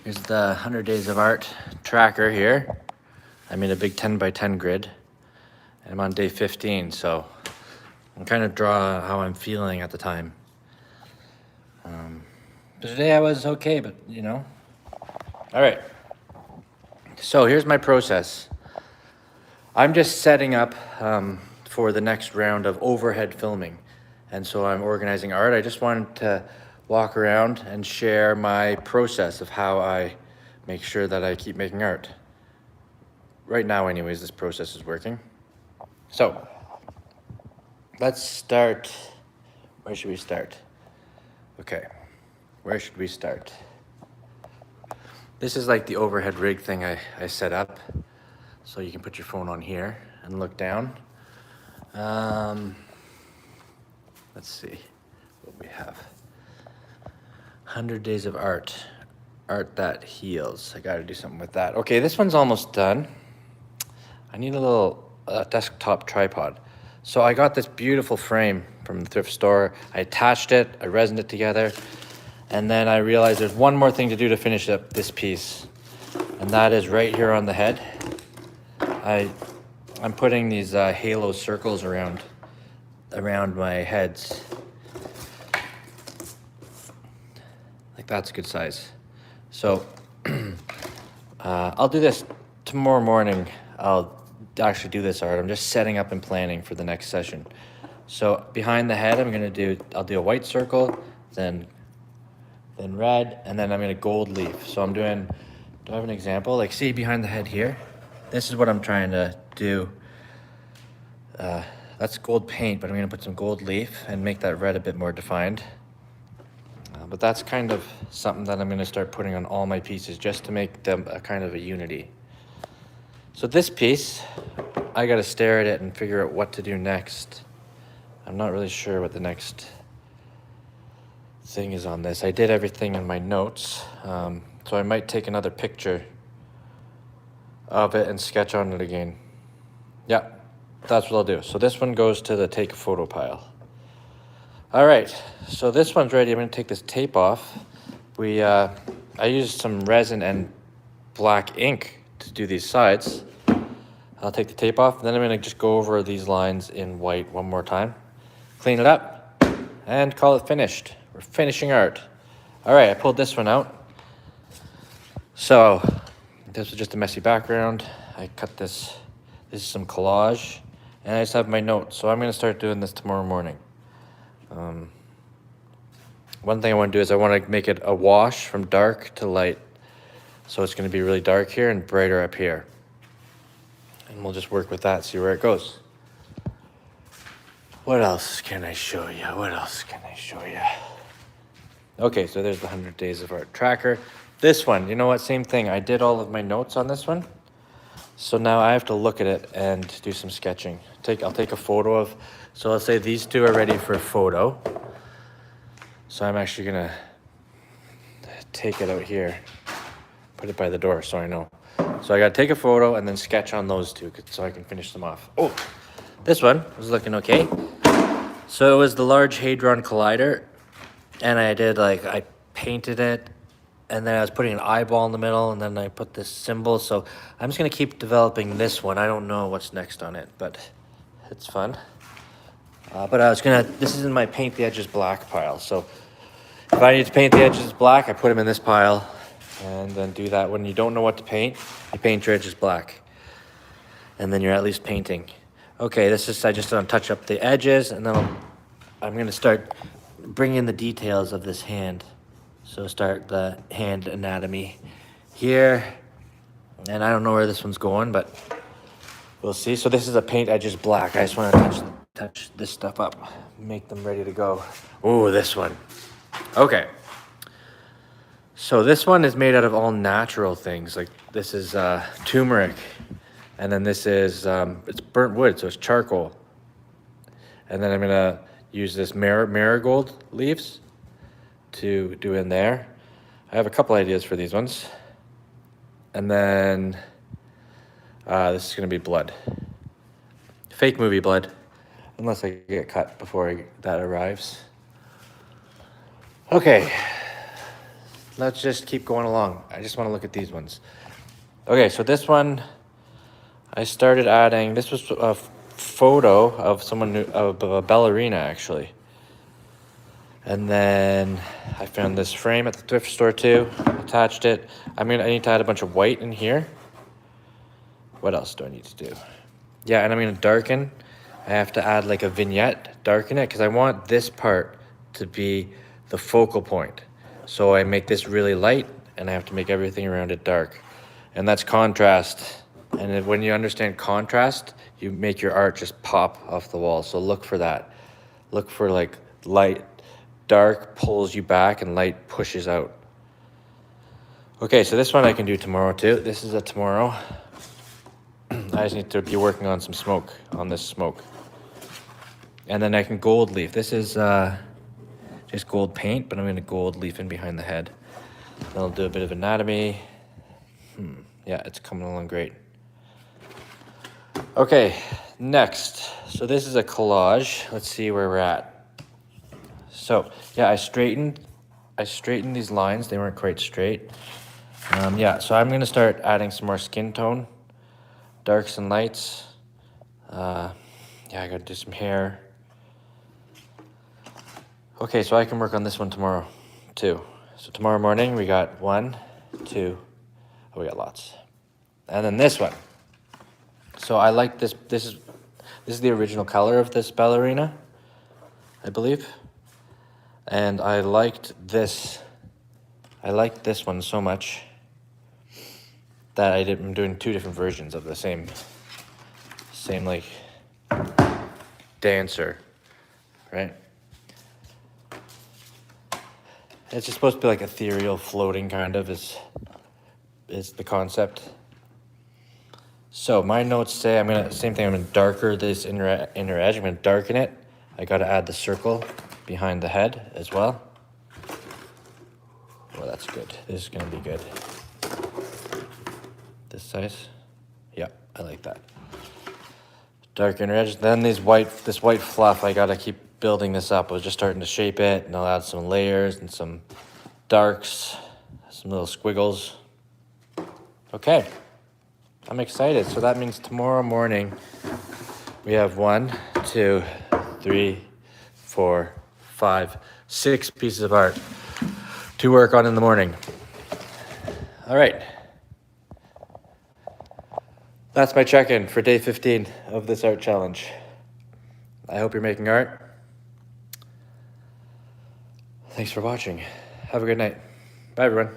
Here's the 100 Days of Art tracker here. I made a big 10 by 10 grid. And I'm on day 15, so I'm kind of draw how I'm feeling at the time. But today I was okay, but you know. All right. So here's my process. I'm just setting up for the next round of overhead filming. And so I'm organizing art. I just wanted to walk around and share my process of how I make sure that I keep making art. Right now, anyways, this process is working. So let's start. Where should we start? Okay, where should we start? This is like the overhead rig thing I set up. So you can put your phone on here and look down. Let's see what we have. 100 Days of Art. Art that heals. I gotta do something with that. Okay, this one's almost done. I need a little desktop tripod. So I got this beautiful frame from the thrift store. I attached it, I resined it together, and then I realized there's one more thing to do to finish up this piece. And that is right here on the head. I'm putting these halo circles around my heads. Like that's a good size. So I'll do this tomorrow morning. I'll actually do this art. I'm just setting up and planning for the next session. So behind the head, I'll do a white circle, then red, and then I'm gonna gold leaf. So do I have an example? Like see behind the head here, this is what I'm trying to do. That's gold paint, but I'm gonna put some gold leaf and make that red a bit more defined. But that's kind of something that I'm gonna start putting on all my pieces just to make them a kind of a unity. So this piece, I gotta stare at it and figure out what to do next. I'm not really sure what the next thing is on this. I did everything in my notes, so I might take another picture of it and sketch on it again. Yeah, that's what I'll do. So this one goes to the take a photo pile. All right, so this one's ready. I'm gonna take this tape off. I used some resin and black ink to do these sides. I'll take the tape off, and then I'm gonna just go over these lines in white one more time, clean it up, and call it finished. We're finishing art. All right, I pulled this one out. So this was just a messy background. I cut this. This is some collage, and I just have my notes. So I'm gonna start doing this tomorrow morning. One thing I want to do is I want to make it a wash from dark to light. So it's going to be really dark here and brighter up here. And we'll just work with that, see where it goes. What else can I show you? Okay, so there's the 100 Days of Art tracker. This one, you know what, same thing. I did all of my notes on this one. So now I have to look at it and do some sketching. I'll take a photo of, so let's say these two are ready for a photo. So I'm actually gonna take it out here, put it by the door so I know. So I gotta take a photo and then sketch on those two so I can finish them off. Oh, this one was looking okay. So it was the Large Hadron Collider, and I painted it, and then I was putting an eyeball in the middle, and then I put this symbol. So I'm just gonna keep developing this one. I don't know what's next on it, but it's fun. But this is in my paint the edges black pile. So if I need to paint the edges black, I put them in this pile and then do that. When you don't know what to paint, you paint your edges black. And then you're at least painting. Okay, I just want to touch up the edges, and then I'm gonna start bringing in the details of this hand. So start the hand anatomy here. And I don't know where this one's going, but we'll see. So this is a paint edges black. I just want to touch this stuff up, make them ready to go. Oh, this one. Okay. So this one is made out of all natural things. Like this is turmeric, and then this is it's burnt wood, so it's charcoal. And then I'm gonna use this marigold leaves to do in there. I have a couple ideas for these ones. And then this is gonna be blood. Fake movie blood. Unless I get cut before that arrives. Okay, let's just keep going along. I just want to look at these ones. Okay, so this one, I started adding, this was a photo of someone, of a ballerina actually. And then I found this frame at the thrift store too, attached it. I need to add a bunch of white in here. What else do I need to do? Yeah, and I'm gonna darken. I have to add like a vignette, darken it, because I want this part to be the focal point. So I make this really light, and I have to make everything around it dark. And that's contrast. And when you understand contrast, you make your art just pop off the wall. So look for that. Look for like light, dark pulls you back and light pushes out. Okay, so this one I can do tomorrow too. This is a tomorrow. I just need to be working on some smoke, on this smoke. And then I can gold leaf. This is just gold paint, but I'm gonna gold leaf in behind the head. Then I'll do a bit of anatomy. Yeah, it's coming along great. Okay, next. So this is a collage. Let's see where we're at. So yeah, I straightened these lines. They weren't quite straight. Yeah, so I'm gonna start adding some more skin tone, darks and lights. Yeah, I gotta do some hair. Okay, so I can work on this one tomorrow too. So tomorrow morning we got 1, 2, oh, we got lots. And then this one. So I like this, this is the original color of this ballerina, I believe. And I liked this one so much that I'm doing 2 different versions of the same like dancer, right? It's just supposed to be like ethereal, floating kind of is the concept. So my notes say I'm gonna darker this inner edge. I'm gonna darken it. I gotta add the circle behind the head as well. Well, that's good. This is gonna be good. This size. Yeah, I like that. Dark inner edge. Then this white fluff, I gotta keep building this up. I was just starting to shape it, and I'll add some layers and some darks, some little squiggles. Okay, I'm excited. So that means tomorrow morning we have 1, 2, 3, 4, 5, 6 pieces of art to work on in the morning. All right. That's my check-in for day 15 of this art challenge. I hope you're making art. Thanks for watching. Have a good night. Bye, everyone.